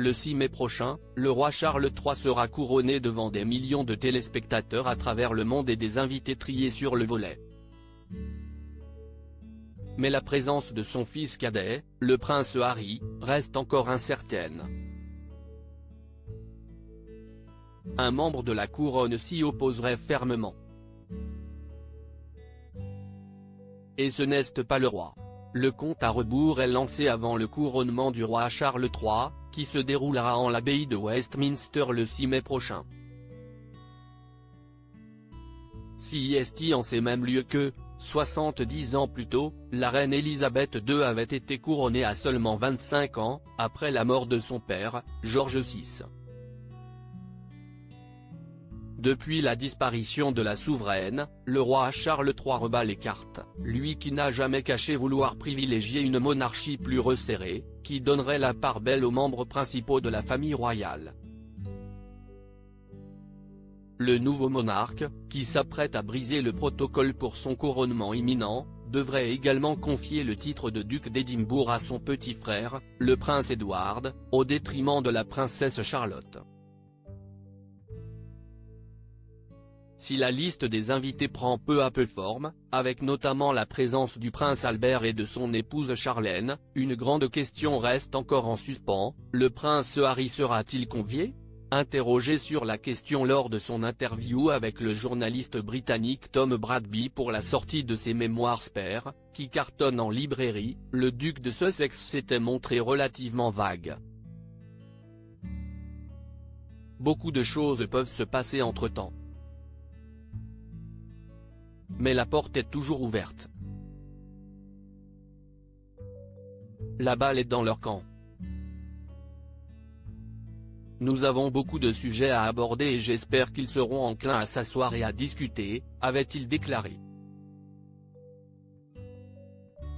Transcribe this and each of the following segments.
Le 6 mai prochain, le roi Charles III sera couronné devant des millions de téléspectateurs à travers le monde et des invités triés sur le volet. Mais la présence de son fils cadet, le prince Harry, reste encore incertaine. Un membre de la couronne s'y opposerait fermement. Et ce n'est pas le roi. Le compte à rebours est lancé avant le couronnement du roi Charles III, qui se déroulera en l'abbaye de Westminster le 6 mai prochain. CIST en ces mêmes lieux que, 70 ans plus tôt, la reine Elisabeth II avait été couronnée à seulement 25 ans, après la mort de son père, George VI. Depuis la disparition de la souveraine, le roi Charles III rebat les cartes, lui qui n'a jamais caché vouloir privilégier une monarchie plus resserrée, qui donnerait la part belle aux membres principaux de la famille royale. Le nouveau monarque, qui s'apprête à briser le protocole pour son couronnement imminent, devrait également confier le titre de duc d'Édimbourg à son petit frère, le prince Édouard, au détriment de la princesse Charlotte. Si la liste des invités prend peu à peu forme, avec notamment la présence du prince Albert et de son épouse Charlène, une grande question reste encore en suspens: le prince Harry sera-t-il convié ? Interrogé sur la question lors de son interview avec le journaliste britannique Tom Bradby pour la sortie de ses mémoires Spare, qui cartonnent en librairie, le duc de Sussex s'était montré relativement vague. Beaucoup de choses peuvent se passer entre-temps. Mais la porte est toujours ouverte. La balle est dans leur camp. Nous avons beaucoup de sujets à aborder et j'espère qu'ils seront enclins à s'asseoir et à discuter, avait-il déclaré.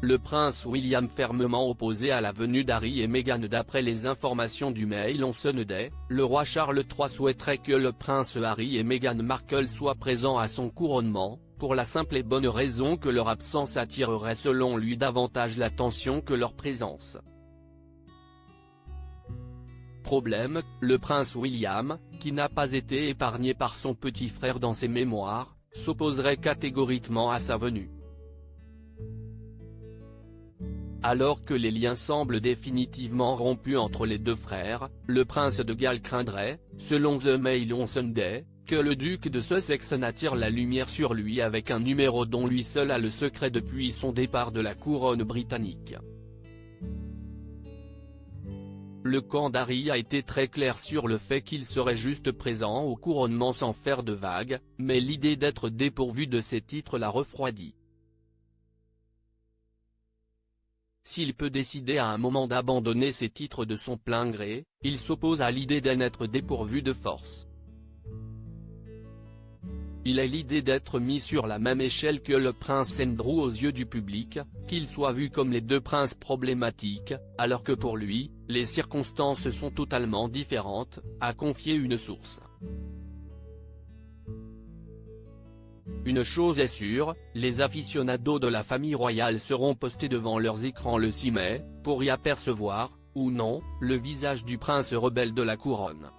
Le prince William fermement opposé à la venue d'Harry et Meghan. D'après les informations du Mail on Sunday, le roi Charles III souhaiterait que le prince Harry et Meghan Markle soient présents à son couronnement, pour la simple et bonne raison que leur absence attirerait selon lui davantage l'attention que leur présence. Problème, le prince William, qui n'a pas été épargné par son petit frère dans ses mémoires, s'opposerait catégoriquement à sa venue. Alors que les liens semblent définitivement rompus entre les deux frères, le prince de Galles craindrait, selon The Mail on Sunday, que le duc de Sussex n'attire la lumière sur lui avec un numéro dont lui seul a le secret depuis son départ de la couronne britannique. Le camp d'Harry a été très clair sur le fait qu'il serait juste présent au couronnement sans faire de vagues, mais l'idée d'être dépourvu de ses titres l'a refroidi. S'il peut décider à un moment d'abandonner ses titres de son plein gré, il s'oppose à l'idée d'en être dépourvu de force. Il a l'idée d'être mis sur la même échelle que le prince Andrew aux yeux du public, qu'ils soient vus comme les deux princes problématiques, alors que pour lui, les circonstances sont totalement différentes, a confié une source. Une chose est sûre, les aficionados de la famille royale seront postés devant leurs écrans le 6 mai, pour y apercevoir, ou non, le visage du prince rebelle de la couronne.